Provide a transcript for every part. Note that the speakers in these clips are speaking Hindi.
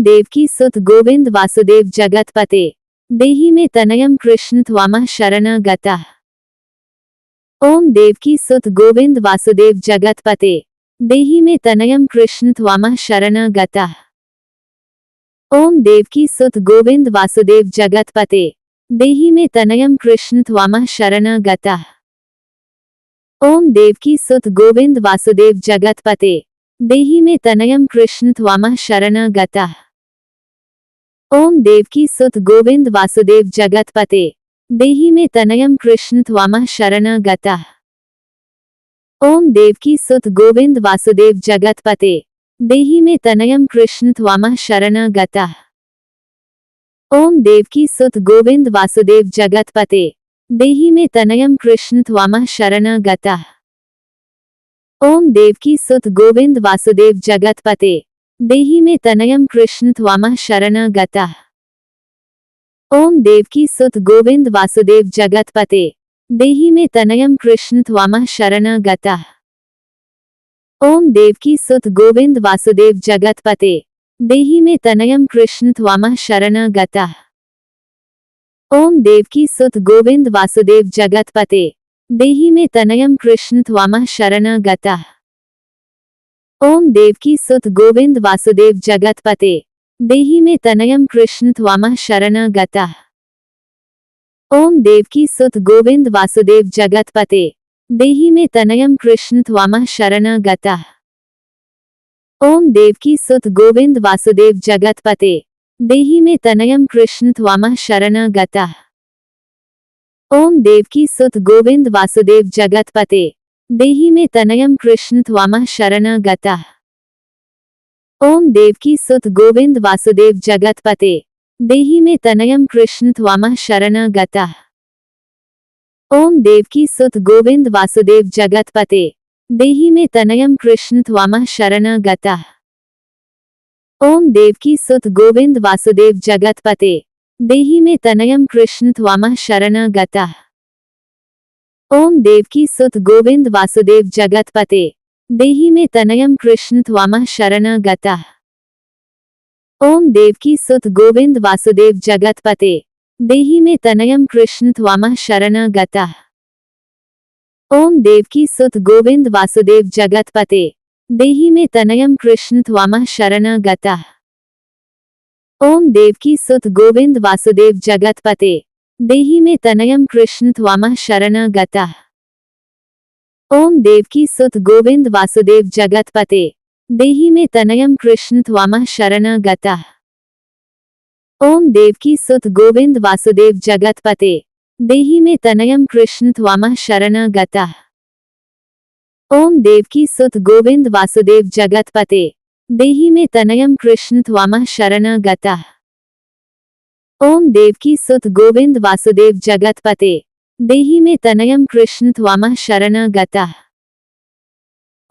देवकी सुत गोविंद वासुदेव जगतपते देहि मे तनयम कृष्ण त्वामः शरणगतः। ओम देवकी सुत गोविंद वासुदेव जगतपते देहि मे तनयम कृष्ण त्वामः शरणगतः। ओम देवकी सुत गोविंद वासुदेव जगतपते देहि मे तनयम कृष्ण त्वामः शरणगतः। ओम देवकी सुत गोविंद वासुदेव जगतपते देहि मे तनयम कृष्ण त्वामः शरणगतः। ओम देवकी सुत गोविंद वासुदेव जगतपते देहि मे तनयम कृष्ण त्वामः शरणगतः। ओम देवकी सुत गोविंद वासुदेव जगतपते देहि मे तनयम कृष्ण त्वामः शरणगतः। ओम देवकी सुत गोविंद वासुदेव जगतपते देहि मे तनयम कृष्ण त्वामः शरणगतः। ओम देवकी सुत गोविंद वासुदेव जगतपते देहि मे तनयम कृष्ण त्वामः शरणगतः। ओम देवकी सुत गोविंद वासुदेव जगतपते देहि मे तनयम कृष्ण त्वामः शरणगतः। ओम देवकी सुत गोविंद वासुदेव जगतपते देहि मे तनयम कृष्ण त्वामः शरणगतः। ओम देवकी सुत गोविंद वासुदेव जगतपते देहि मे तनयम कृष्ण त्वामः शरणगतः। ओम देवकी सुत गोविंद वासुदेव जगतपते देहि मे तनयम कृष्ण त्वामः शरणगतः। ओम देवकी सुत गोविंद वासुदेव जगतपते देहि मे तनयम कृष्ण त्वामः शरणगतः। ओम देवकी सुत गोविंद वासुदेव जगतपते देहि मे तनयम कृष्ण त्वामः शरणगतः। ओम देवकी सुत गोविंद वासुदेव जगतपते देहि मे तनयम कृष्ण त्वामः शरणगतः। ओम देवकी सुत गोविंद वासुदेव जगतपते देहि मे तनयम कृष्ण त्वामः शरणगतः। ओम देवकी सुत गोविंद वासुदेव जगतपते देहि मे तनयम कृष्ण त्वामः शरणगतः। ओम देवकी सुत गोविंद वासुदेव जगतपते देहि मे तनयम कृष्ण त्वामः शरणगतः। ओम देवकी सुत गोविंद वासुदेव जगतपते देहि मे तनयम कृष्ण त्वामः शरणगतः। ओम देवकी सुत गोविंद वासुदेव जगतपते देहि मे तनयम कृष्ण त्वामः शरणगतः। ओम देवकी सुत गोविंद वासुदेव जगतपते देहि मे तनयम कृष्ण त्वामः शरणगतः। ओम देवकी सुत गोविंद वासुदेव जगतपते देहि मे तनयम कृष्ण त्वामः शरणगतः। ओम देवकी सुत गोविंद वासुदेव जगतपते देहि मे तनयम कृष्ण त्वामः शरणगतः। ओम देवकी सुत गोविंद वासुदेव जगतपते देहि मे तनयम कृष्ण त्वामः शरणगतः। ओम देवकी सुत गोविंद वासुदेव जगतपते देहि मे तनयम कृष्ण त्वामः शरणगतः। ओम देवकी सुत गोविंद वासुदेव जगतपते देहि मे तनयम कृष्ण त्वामः शरणगतः। ओम देवकी सुत गोविंद वासुदेव जगतपते देहि मे तनयम कृष्ण त्वामः शरणगतः।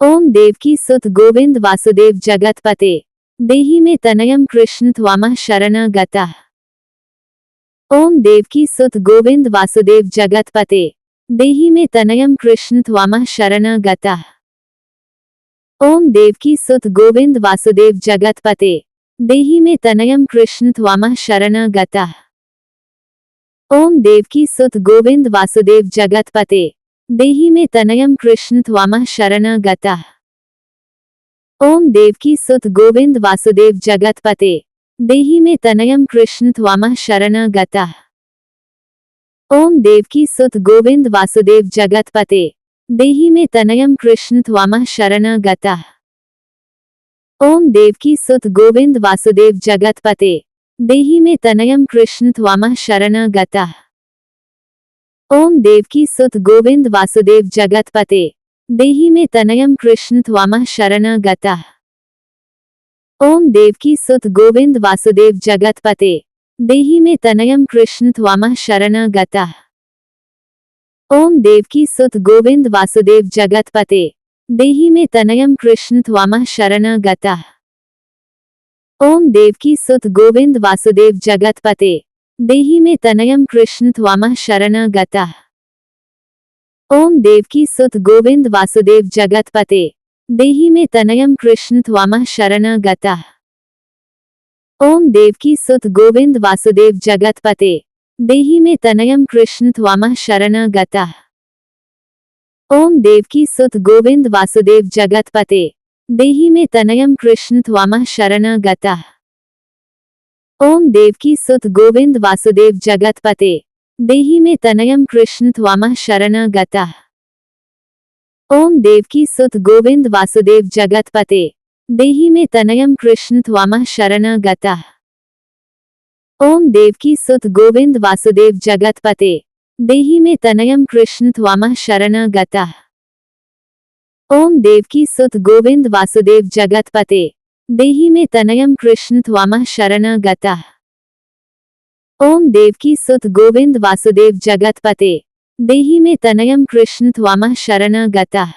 ओम देवकी सुत गोविंद वासुदेव जगतपते देहि मे तनयम कृष्ण त्वामः शरणगतः। ओम देवकी सुत गोविंद वासुदेव जगतपते देहि मे तनयम कृष्ण त्वामः शरणगतः। ओम देवकी सुत गोविंद वासुदेव जगतपते देहि मे तनयम कृष्ण त्वामः शरणगतः। ओम देवकी सुत गोविंद वासुदेव जगतपते देहि मे तनयम कृष्ण त्वामः शरणगतः। ओम देवकी सुत गोविंद वासुदेव जगतपते देहि मे तनयम कृष्ण त्वामः शरणगतः। ओम देवकी सुत गोविंद वासुदेव जगतपते देहि मे तनयम कृष्ण त्वामः शरणगतः। ओम देवकी सुत गोविंद वासुदेव जगतपते देहि मे तनयम कृष्ण त्वामः शरणगतः। ओम देवकी सुत गोविंद वासुदेव जगतपते देहि मे तनयम कृष्ण त्वामः शरणगतः। ओम देवकी सुत गोविंद वासुदेव जगतपते देहि मे तनयम कृष्ण त्वामः शरणगतः। ओम देवकी सुत गोविंद वासुदेव जगतपते देहि मे तनयम कृष्ण त्वामः शरणगतः। ओम देवकी सुत गोविंद वासुदेव जगतपते देहि मे तनयम कृष्ण त्वामः शरणगतः। ओम देवकी सुत गोविंद वासुदेव जगतपते देहि मे तनयम कृष्ण त्वमः शरणगतः। ओम देवकी सुत गोविंद वासुदेव जगतपते देहि मे तनयम कृष्ण त्वमः शरणगतः। ओम देवकी सुत गोविंद वासुदेव जगतपते देहि मे तनयम कृष्ण त्वमः शरणगतः। ओम देवकी सुत गोविंद वासुदेव जगतपते देहि मे तनयम कृष्ण त्वमः शरणगतः। ओम देवकी सुत गोविंद वासुदेव जगतपते देहि मे तनयम कृष्ण त्वमः शरणगतः। ओम देवकी सुत गोविंद वासुदेव जगतपते देहि मे तनयम कृष्ण त्वमः शरणगतः। ओम देवकी सुत गोविंद वासुदेव जगतपते देहि मे तनयम कृष्ण त्वमः शरणगतः।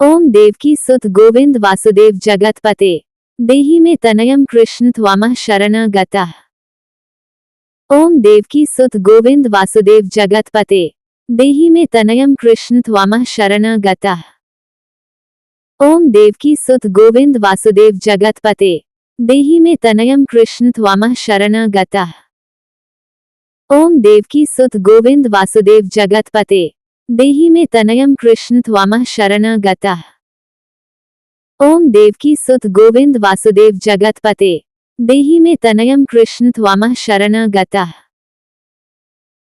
ओम देवकी सुत गोविंद वासुदेव जगतपते देहि मे तनयम कृष्ण त्वमः शरणगतः। ओम देवकी सुत गोविंद वासुदेव जगतपते देहि मे तनयम कृष्ण त्वमः शरणगतः। ओम देवकी सुत गोविंद वासुदेव जगतपते देहि मे तनयम कृष्ण त्वमः शरणगतः। ओम देवकी सुत गोविंद वासुदेव जगतपते देहि मे तनयम कृष्ण त्वमः शरणगतः। ओम देवकी सुत गोविंद वासुदेव जगतपते देहि मे तनयम कृष्ण त्वमः शरणगतः।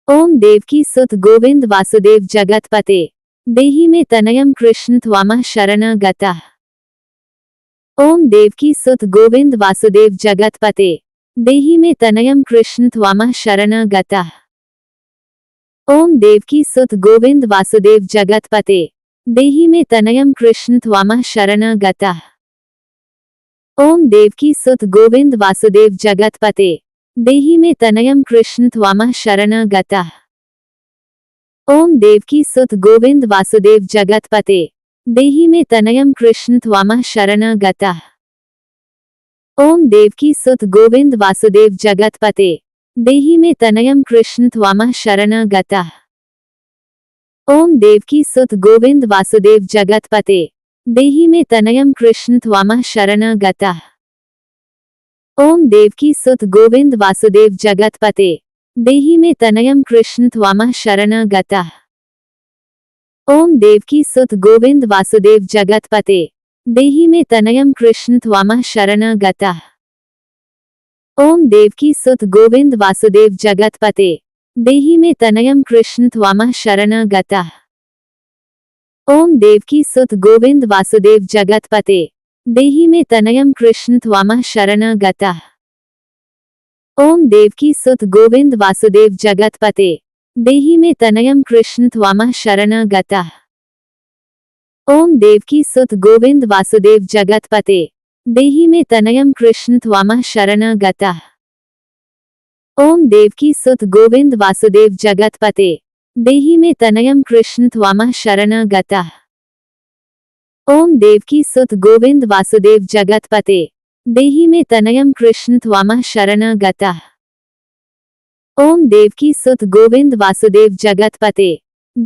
ओम देवकी सुत गोविंद वासुदेव जगतपते देहि मे तनयम कृष्ण त्वमः शरणगतः। ओम देवकी सुत गोविंद वासुदेव जगतपते देहि मे तनयम कृष्ण त्वमः शरणगतः। ओम देवकी सुत गोविंद वासुदेव जगतपते देहि मे तनयम कृष्ण त्वमः शरणगतः। ओम देवकी सुत गोविंद वासुदेव जगतपते देहि मे तनयम कृष्ण त्वमः शरणगतः। ओम देवकी सुत गोविंद वासुदेव जगतपते देहि मे तनयम कृष्ण त्वमः शरणगतः। ओम देवकी सुत गोविंद वासुदेव जगतपते देहि मे तनयम कृष्ण त्वमः शरणगतः। ओम देवकी सुत गोविंद वासुदेव जगतपते देहि मे तनयम कृष्ण त्वमः शरणगतः। ओम देवकी सुत गोविंद वासुदेव जगतपते देहि मे तनयम कृष्ण त्वमः शरणगतः। ओम देवकी सुत गोविंद वासुदेव जगतपते देहि मे तनयम कृष्ण त्वमः शरणगतः। ओम देवकी सुत गोविंद वासुदेव जगतपते देहि मे तनयम कृष्ण त्वमः शरणगतः। ओम देवकी सुत गोविंद वासुदेव जगतपते देहि मे तनयम कृष्ण त्वमः शरणगतः। ओम देवकी सुत गोविंद वासुदेव जगतपते देहि मे तनयम कृष्ण त्वमः शरणगतः। ओम देवकी सुत गोविंद वासुदेव जगतपते देहि मे तनयम कृष्ण त्वमः शरणगतः। ओम देवकी सुत गोविंद वासुदेव जगतपते देहि मे तनयम कृष्ण त्वमः शरणगतः। ओम देवकी सुत गोविंद वासुदेव जगतपते देहि मे तनयम कृष्ण त्वमः शरणगतः। ओम देवकी सुत गोविंद वासुदेव जगतपते देहि मे तनयम कृष्ण त्वमः शरणगतः। ओम देवकी सुत गोविंद वासुदेव जगतपते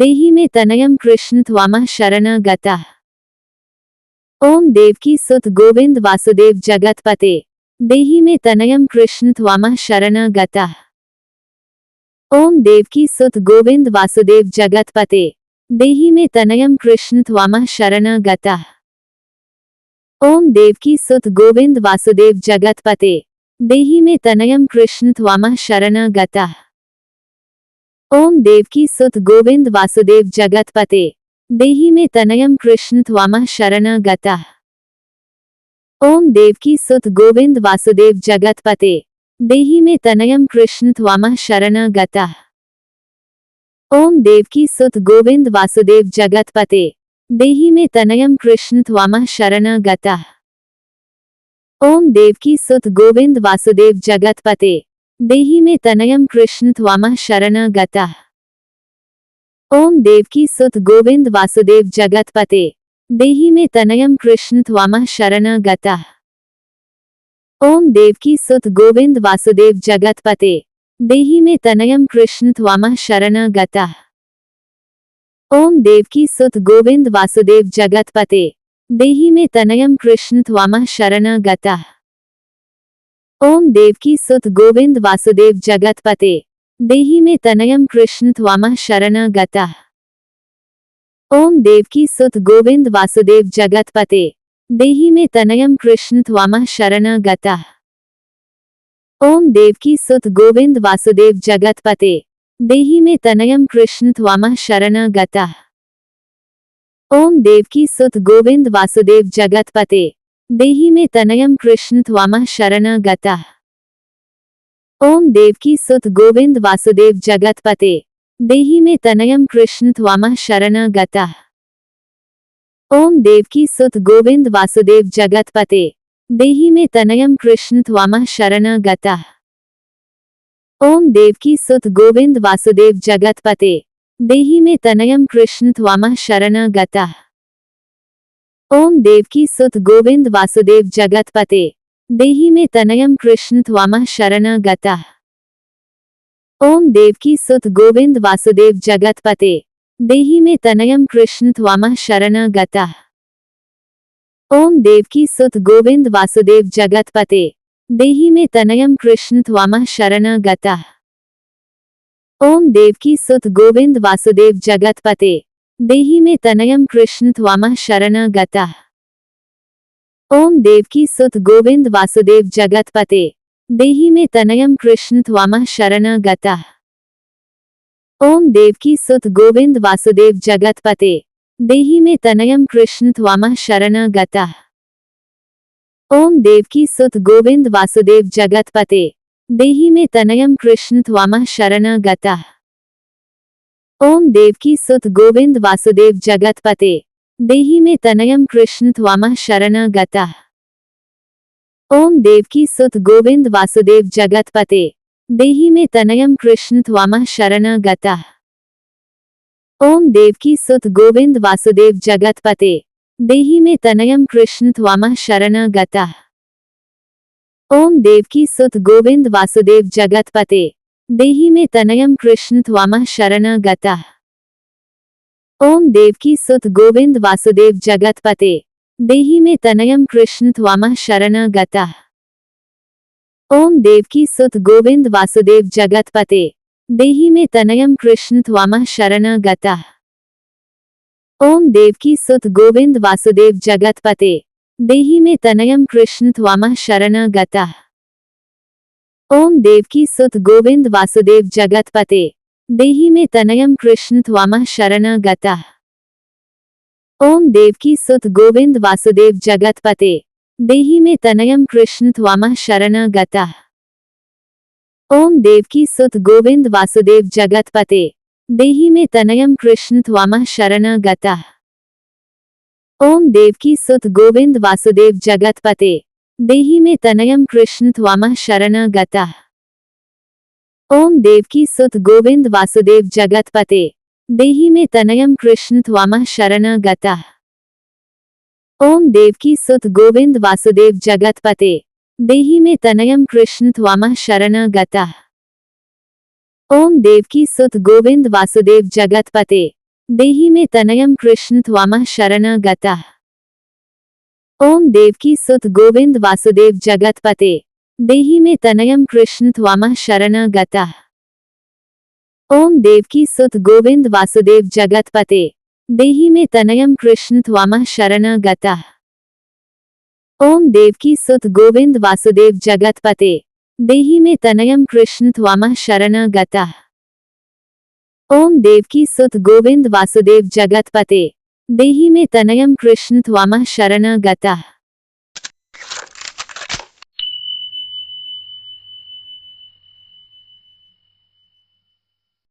देहि मे तनयम कृष्ण त्वमः शरणगतः। ओम देवकी सुत गोविंद वासुदेव जगतपते देहि मे तनयम कृष्ण त्वमः शरणगतः। ओम देवकी सुत गोविंद वासुदेव जगतपते देहि मे तनयम कृष्ण त्वमः शरणगतः। ओम देवकी सुत गोविंद वासुदेव जगतपते देहि मे तनयम कृष्ण त्वमः शरणगतः। ओम देवकी सुत गोविंद वासुदेव जगतपते देहि मे तनयम कृष्ण त्वमः शरणगतः। ओम देवकी सुत गोविंद वासुदेव जगतपते देहि मे तनयम कृष्ण त्वमः शरणगतः। ओम देवकी सुत गोविंद वासुदेव जगतपते देहि मे तनयम कृष्ण त्वमः शरणगतः। ओम देवकी सुत गोविंद वासुदेव जगतपते देहि मे तनयम कृष्ण त्वमः शरणगतः। ओम देवकी सुत गोविंद वासुदेव जगतपते देहि मे तनयम कृष्ण त्वमः शरणगतः। ओम देवकी सुत गोविंद वासुदेव जगतपते देहि मे तनयम कृष्ण त्वमः शरणगतः। ओम देवकी सुत गोविंद वासुदेव जगतपते देहि मे तनयम कृष्ण त्वमः शरणगतः। ओम देवकी सुत गोविंद वासुदेव जगतपते देहि मे तनयम कृष्ण त्वमः शरणगतः। ओम देवकी सुत गोविंद वासुदेव जगतपते देहि मे तनयम कृष्ण त्वमः शरणगतः। ओम देवकी सुत गोविंद वासुदेव जगतपते देहि मे तनयम कृष्ण त्वमः शरणगतः। ओम देवकी सुत गोविंद वासुदेव जगतपते देहि मे तनयम कृष्ण त्वमः शरणगतः। ओम देवकी सुत गोविंद वासुदेव जगतपते देहि मे तनयम कृष्ण त्वमः शरणगतः। ओम देवकी सुत गोविंद वासुदेव जगतपते देहि मे तनयम कृष्ण त्वमः शरणगतः। ओम देवकी सुत गोविंद वासुदेव जगतपते देहि मे तनयम कृष्ण त्वमः शरणगतः। ओम देवकी सुत गोविंद वासुदेव जगतपते देहि मे तनयम कृष्ण त्वमः शरणगतः। ओम देवकी सुत गोविंद वासुदेव जगतपते देहि मे तनयम कृष्ण त्वमः शरणगतः। ओम देवकी सुत गोविंद वासुदेव जगतपते देहि मे तनयम कृष्ण त्वमः शरणगतः। ओम देवकी सुत गोविंद वासुदेव जगतपते देहि मे तनयम कृष्ण त्वमः शरणगतः। ओम देवकी सुत गोविंद वासुदेव जगतपते देहि मे तनयम कृष्ण त्वमः शरणगतः। ओम देवकी सुत गोविंद वासुदेव जगतपते देहि मे तनयम कृष्ण त्वमः शरणगतः। ओम देवकी सुत गोविंद वासुदेव जगतपते देहि मे तनयम कृष्ण त्वमः शरणगतः। ओम देवकी सुत गोविंद वासुदेव जगतपते देहि मे तनयम कृष्ण त्वमः शरणगतः। ओम देवकी सुत गोविंद वासुदेव जगतपते देहि मे तनयम कृष्ण त्वमः शरणगतः। ओम देवकी सुत गोविंद वासुदेव जगतपते देहि मे तनयम कृष्ण त्वमः शरणगतः। ओम देवकी सुत गोविंद वासुदेव जगतपते देहि मे तनयम कृष्ण त्वमः शरणगतः। ओम देवकी सुत गोविंद वासुदेव जगतपते देहि मे तनयम कृष्ण त्वमः शरणगतः। ओम देवकी सुत गोविंद वासुदेव जगतपते देहि मे तनयम कृष्ण त्वमः शरणगतः। ओम देवकी सुत गोविंद वासुदेव जगतपते देहि मे तनयम कृष्ण त्वमः शरणगतः। ओम देवकी सुत गोविंद वासुदेव जगतपते देहि मे तनयम कृष्ण त्वमः शरणगतः। ओम देवकी सुत गोविंद वासुदेव जगतपते देहि मे तनयम कृष्ण त्वमः शरणगतः। ओम देवकी सुत गोविंद वासुदेव जगतपते देहि मे तनयम कृष्ण त्वमः शरणगतः। ओम देवकी सुत गोविंद वासुदेव जगतपते देहि मे तनयम कृष्ण त्वमः शरणगतः। ओम देवकी सुत गोविंद वासुदेव जगतपते देहि मे तनयम कृष्ण त्वमः शरणगतः। ओम देवकी सुत गोविंद वासुदेव जगतपते देहि मे तनयम कृष्ण त्वमः शरणगतः। ओम देवकी सुत गोविंद वासुदेव जगतपते देहि मे तनयम कृष्ण त्वमः शरणगतः। ओम देवकी सुत गोविंद वासुदेव जगतपते देहि मे तनयम कृष्ण त्वमः शरणगतः। ओम देवकी सुत गोविंद वासुदेव जगतपते देहि मे तनयम कृष्ण त्वमः शरणगतः। ओम देवकी सुत गोविंद वासुदेव जगतपते देहि मे तनयम कृष्ण त्वमः शरणगतः।